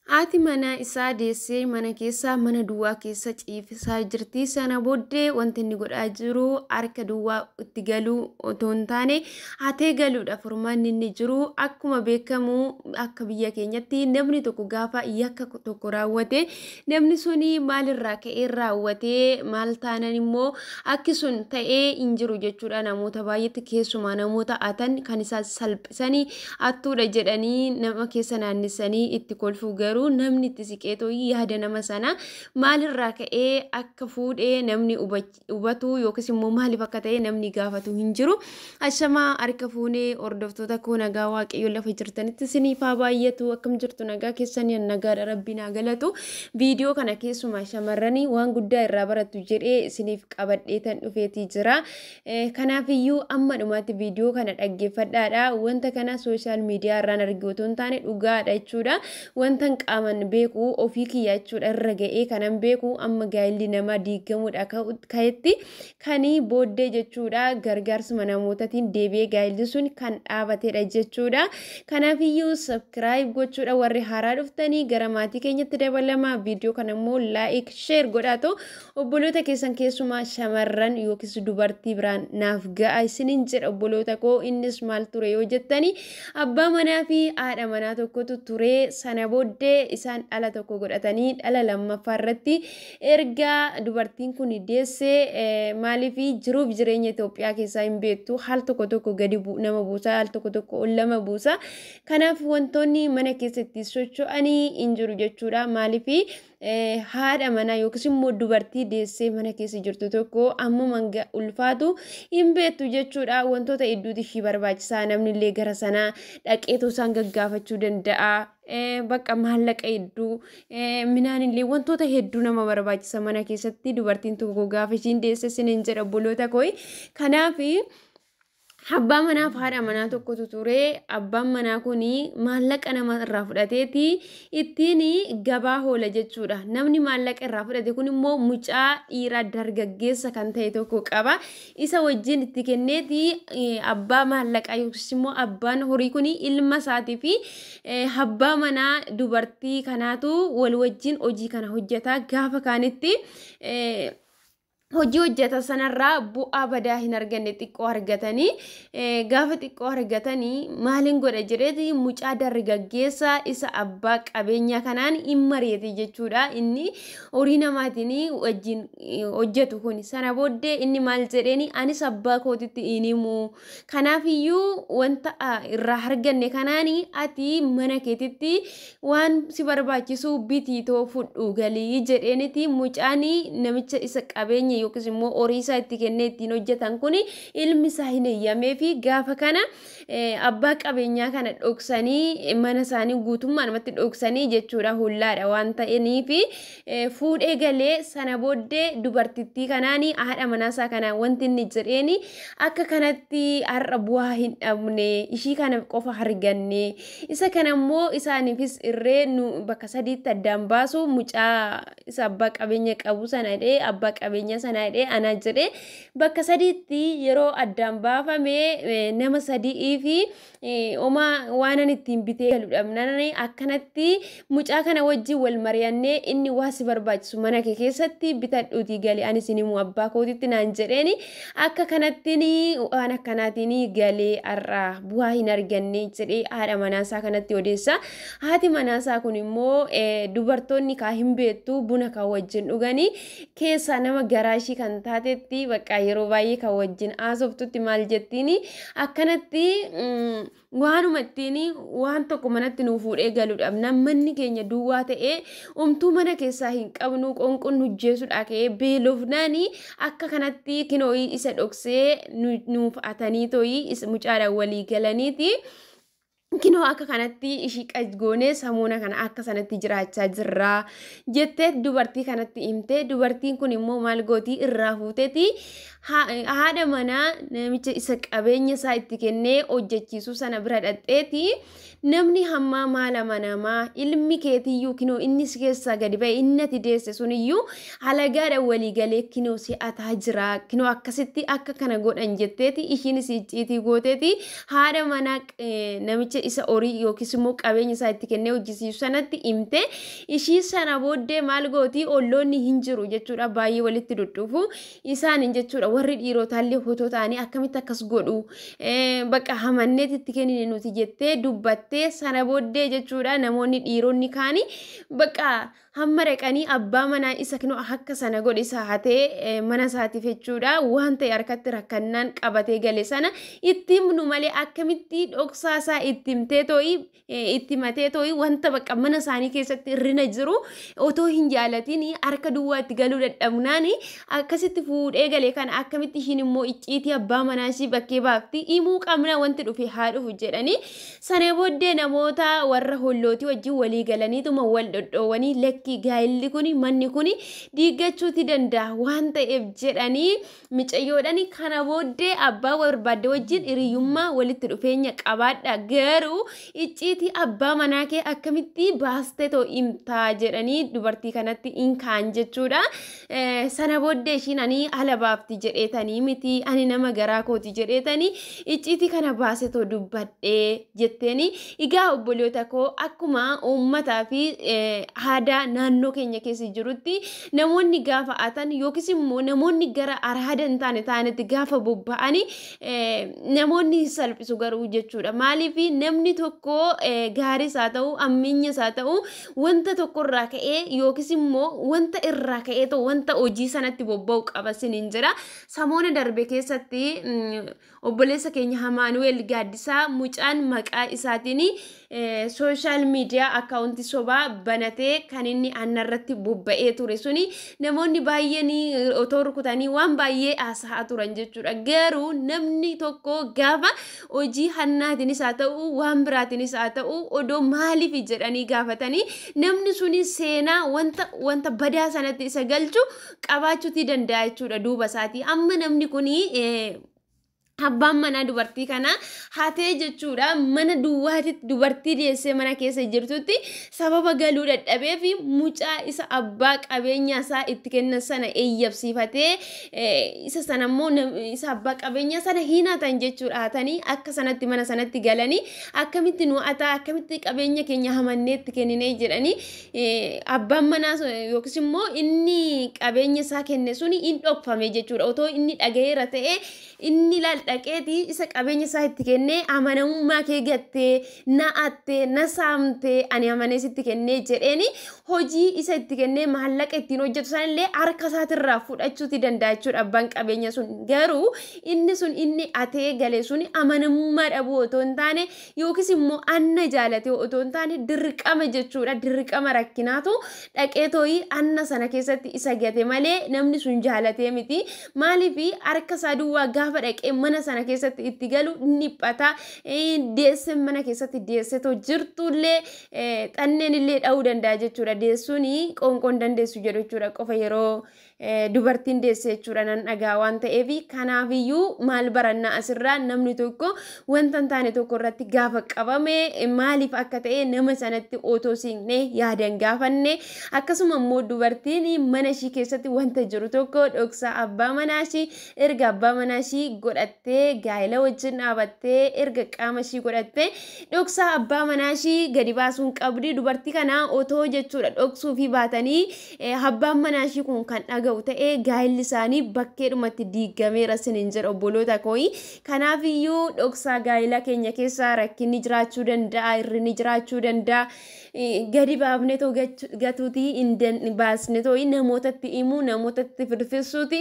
Haati mana isaa deessee mana keessaa mana duwwaa keessa ciifisaa jirti. Sana booddee wanti inni godhaa jiru harka duwwaa itti galuu otoo hin taane hatee galuudha. Furmaanni inni jiru akkuma beekamu akka biyya keenyatti namni tokko gaafa yakka tokko raawwate namni suni maalirraa ka'ee raawwatee maal taanan immoo akki sun ta'ee hin jiru jechuudha. Namoota baay'eetti keessumaa namoota hatan kan isaan salphisanii hattuudha jedhanii nama keessa naannisanii itti kolfuu garuu namni itti siqeetoo yaada nama sana maalirraa ka'ee akka fuudhee namni hubatu yookiis immoo maaliif akka ta'e namni gaafatu hin jiru. Ashamaa harka fuunee hordoftoota koo nagaa waaqayyo lafa jirtanitti isiniif haa baay'atu. Akkam jirtu nagaa keessanii nagaadha rabbiin haa galatu. Viidiyoo kana keessumaa shamarranii waan guddaa irraa barattu jedhee isiniif qabadheetan dhufeetii jira. Kanaafiyyuu amma dhumaatti viidiyoo kana dhaggeeffadhaadha. Wanta kana sooshaal miidiyaa irraan arginu otoo hin taane dhugaadha jechuudha. Wanta qaaman beeku ofii kiyya jechuudha irra ga'ee kanan beeku amma gaa'illi namaa diigamuudha ka'etti kanii booddee jechuudha gargaarsuma namootaatiin deebi'ee gaa'illi sun kan dhaabatedha jechuudha. Kanaafiyyuu subscribe gochuudha warri haaraa dhuftanii gara maatii keenyatti dabalamaa. Viidiyoo kana immoo like share godhaatoo obboloota keessan keessumaa shamarran yookiis dubartii biraan naaf ga'a isiniin jedha obboloota koo. Innis maal ture yoo jettanii abbaa manaa fi haadha manaa tokkotu ture. Sana booddee isaan dhala tokko godhatanii dhala lammaffaa irratti erga dubartiin kun deessee maaliif jiruuf jireenya Itoophiyaa keessaa hin beektu haal tokko gadi nama buusa haal tokko ol lama buusa. Kanaaf wantoonni mana keessatti socho'anii hin jiru jechuudha. Maaliif haadha manaa yookiis immoo dubartii deessee mana keessa jirtu tokko amma manga ulfaatu hin beektu jechuudha. Wantoota hedduutu ishii barbaachisaa namni illee gara sanaa dhaqeetoo isaan gaggaafachuu danda'a. Bakka maallaqa hedduu minaan illee wantoota hedduu nama barbaachisa mana keessatti dubartiin tokko gaafa ishiin deesse isiniin jedha obboloota koo. Kanaaf abbaa manaa fi haadha manaa tokkotu ture. Abbaan manaa kun maallaqa nama irraa fudhateeti ittiin gabaa oola jechuudha. Namni maallaqa irraa fudhate kun immoo mucaa dhiiraa dargaggeessa kan ta'e tokko qaba. Isa wajjin itti kenneeti abbaa maallaqaa yookiis immoo abbaan horii kun ilma isaatii fi abbaa manaa dubartii kanaatu wal wajjin hojii kana hojjeta. Gaafa kaanitti hojii hojjeta sanarraa bu'aa badaa hin arganne xiqqoo argatanii gaafa xiqqoo argatanii maaliin godha jedheeti mucaa dargaggeessa isa abbaa qabeenyaa kanaan hin mari'ate jechuudha. Inni horii namaatiin wajjin hojjetu kun sana booddee inni maal jedheeni anis abbaa kootitti hin himu. Kanaafiyyuu wanta irraa arganne kanaan ati mana keetitti waan si barbaachisu bitiitoo fudhu galii jedheenitti mucaan namicha isa qabeenya yookiis immoo horii isaa itti kennee ittiin hojjetan kun ilmi isaa hin eeyyamee fi gaafa kana abbaa qabeenyaa kana dhoksanii mana isaanii guutummaa namatti dhoksanii jechuudha. Hullaadha waan ta'aniif fuudhee galee sana booddee dubartittii kanaan haadha manaasaa kanaan wanti inni jedheeni akka kanatti har'a bu'aa hin dhabne ishii kana qofa arganne isa kana immoo isaaniifis irree nu bakka sadiitti addaan baasu mucaa isa abbaa qabeenya qabu sana dhee abbaa qabeenya sana dhee ana jedhee bakka sadiitti yeroo addaan baafame nama sadii fi waan ittiin bitee galudhamnaan akkanatti mucaa kana wajjin wal mari'annee inni waa si barbaachisu mana kee keessatti bitadhuutii galee anis inimmoo abbaa kootitti naan jedheeni akka kanattiin waan akkanaatiin galee har'aa bu'aa hin arganne jedhee haadha manaasaa kanatti odeessa. Haati manaasaa kun immoo dubartoonni kaa hin beektu buna kan wajjin dhuganii keessaa nama garaashii kan taatetti bakka yeroo baay'ee kan wajjin haasoftutti maal jettiin akkanatti waanuma ittiin waan tokko manatti nuu fuudhee galuudhaaf manni keenya duwwaa ta'ee umtuu mana keessaa hin qabnu qonqon hojjeessuudha ka'ee beelofnaan akka kanatti kinoo isa dhoksee nuuf atanii tooyi mucaadhaan walii galaniiti. Kinoo akka kanatti ishii qajgoonee samuuna kana akka sanatti jiraachaa jirra jettee dubartii kanatti himte. Dubartiin kun immoo maal gootii irraa fuuteeti haadha manaa namicha isa qabeenya isaa itti kennee hojjechiisuu sana bira dhaqxeeti namni hammaa maala manamaa ilmi keetiyyuu kinoo inni si keessaa gadi ba'e inni ati deesse suniyyuu halagaadhaan walii galee kinoo si ataa jira kinoo akkasitti akka kana godhan jetteeti ishiin si icciitii gooteeti haadha manaa namicha hojjechiisa isa horii yookiis immoo qabeenya isaa itti kennee hojjisiisu sanatti himte ishii sana booddee maal gooti olloonni hin jiru jechuudha baay'ee walitti dhudhuufu isaanin jechuudha warri dhiirotaallee fotoo ta'anii akkamitti akkas godhu bakka hamanneet itti kennine nuti jettee dubbattee sana booddee jechuudha namoonni dhiironni kaanii bakka hamma raqanii abbaa manaa isa kinu akka sana godhe isaa hatee mana isaatiif jechuudha waan ta'e harkatti rakkannaan qabatee gale sana itti himnu malee akkamitti dhoksaa isaa itti himtee too'i itti matee too'i wanta bakka mana isaanii keessatti irrina jiru otoo hin jaalatiin harka duwwaa itti galuu dadhabnaan akkasitti fuudhee galee kana akkamitti ishiin immoo icciitii abbaa manaa ishii bakkee baafti himuu qabna wanti dhufe haa dhufu jedhanii sana booddee namoota warra hollootii wajjin walii galaniituma wal dhodhoowwanii lekki gaa'illi kuni manni kuni diiggachuuti danda'a waan ta'eef jedhanii micayyoodhani kana booddee abbaa barbaadde wajjin hiriyyummaa walitti dhufeenya qabaadha garuu icciitii abbaa manaa kee akkamitti baastee too himtaa jedhanii dubartii kanatti hin kaan jechuudha sana booddee ishiin ani ala baafti jedheetanii miti ani nama garaa kooti jedheetanii icciitii kana baase too dubbadhee jetteeni egaa obboloota koo akkuma uummataa fi aadaa naannoo keenya keessa jirutti namoonni gaafa atan yookiis immoo namoonni gara araada hin taane taanetti gaafa bobba'anii namoonni salphisu garuu jechuudha maaliif namni tokko gaarii isaa ta'u amminya isaa ta'u wanta tokko irraa ka'ee yookiis immoo wanta irraa ka'ee ta'u wanta hojii sanatti bobba'u qaba siniin jira samoona darbe keessatti obboleessa keenya Hamaanuweel Gaaddisaa mucaan maqaa isaatiin social media account sobaa banatee kan inni annarratti bobba'ee ture suni namoonni baay'een otoo rukutanii waan baay'ee haasaa turan jechuudha garuu namni tokko gaafa hojii hannaatiinis haa ta'u waan biraatiinis haa ta'u odoo maaliif jedhanii gaafatanii namni suni seenaa wanta badaa sanatti isa galchu qabaachuutii danda'a jechuudha duuba isaatii amma namni kuni abbaan manaa dubartii kana hatee jechuudha mana duwwaatitti dubartii deessee mana keessa jirtutti sababa galuu dadhabee fi mucaa isa abbaa qabeenya isaa itti kennan sana eeyyabsiifatee isa sana immoo isa abbaa qabeenya sana hinatan jechuudha hatanii akka sanatti mana sanatti galanii akkamitti nu ataa akkamitti qabeenya keenya hamannee itti kenninee jedhanii abbaan manaa yookiis immoo inni qabeenya isaa kenne suni hin dhokfame jechuudha otoo inni dhagayeera ta'ee inni dhaqeeti isa qabeenya isaa itti kennee amanamummaa kee gattee na attee na saamtee ani amanee sitti kennee jedheeni hojii isa itti kennee maallaqa ittiin hojjetu sanillee harka isaatirraa fudhachuuti danda'a jechuudha abbaan qabeenya sun garuu inni sun inni atee galee sun amanamummaa dhabuu otoo hin taane yookiis immoo anna jaalatee otoo hin taane dirqama jechuudha dirqama rakkinaatu dhaqee tooyi anna sana keessatti isa gate malee namni sun jaalatee miti maaliif harka isaa duwwaa gaafa dhaqee mana sana keessatti itti galu niphata deesse mana keessatti deessetoo jirtullee xanneen illee dha'uu danda'a jechuudha deessuuni qoonqoon dandeessu jedhu jechuudha qofa yeroo dubartiin deesse jechuudha nan dhagaa waan ta'eef kanaafiyyuu maal barannaa asirraa namni tokko wanta hin taane tokko irratti gaafa qabame maaliif akka ta'e nama sanatti otoo siinne yaadan gaafanne akkasuma immoo dubartiin mana ishii keessatti wanta jiru tokko dhoksaa abbaa manaa ishii erga abbaa manaa ishii godhattee gaa'ela wajjin dhaabattee erga qaama ishii godhattee dhoksaa abbaa manaa ishii gadi baasuun qabdi dubartii kana otoo jechuudha dhoksuu fi baatanii abbaan manaa ishii kun kan dhaga'u ta'e gaa'elli isaanii bakkeedhumatti diigameera siniin jedha obboloota kooyi kanaafiyyuu dhoksaa gaa'ela keenya keessa rakkinni jiraachuu danda'a irrinni jiraachuu danda'a gadi baafne too gatuuti hin baasne too namootatti himuu namootatti firfirsuuti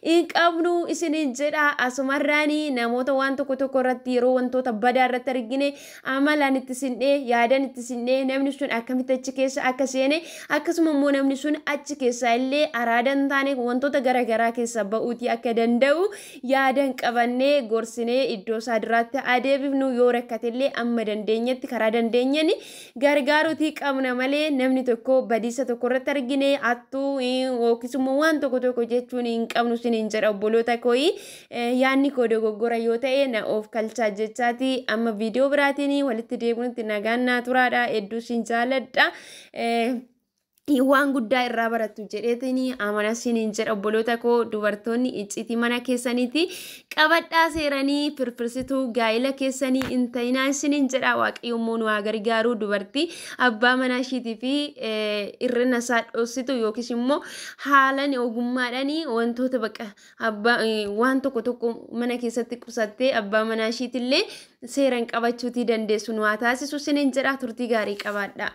hin qabnu isiniin jedha asumarraanii namoota waan tokko tokko irratti yeroo wantoota badaa irratti argine amalaan itti sinnee yaadan itti sinnee namni sun akkamitti achi keessa akka seene akkasuma immoo namni sun achi keessa illee araadan taane wantoota garaagaraa keessa ba'uuti akka danda'u yaadan qabannee gorsinee iddoo isaa duraatti adeebifnu yoo rakkatillee amma dandeenyetti karaa dandeenyeen gargaaruutii qabna malee namni tokko badiisa tokko irratti argine attuu yookiis immoo waan tokko tokko jechuun hin qabnu siniin jedha obboloota kooyi yaanni koo dogoggora yoo ta'e na of kalchaa jechaati amma viidiyoo biraatiin walitti deebinutti nagaan naa turaadha hedduu siin jaaladha waan guddaa irraa barattu jedheetini amana siniin jedha obboloota koo dubartoonni iccitii mana keessaniiti qabadhaa seeranii firfirsituu gaa'ila keessanii intayinaan siniin jedha waaqayyoommoo nu haa gargaaru dubartii abbaa manaa ishiitii fi irrina isaa dhoositu yookiis immoo haalan ogummaadhanii wantoota baqa abbaa waan tokko mana keessatti qusattee abbaa manaa ishiitillee seeran qabachuutii dandeessu nu haa taasisu siniin jedha turtii gaarii qabaadha.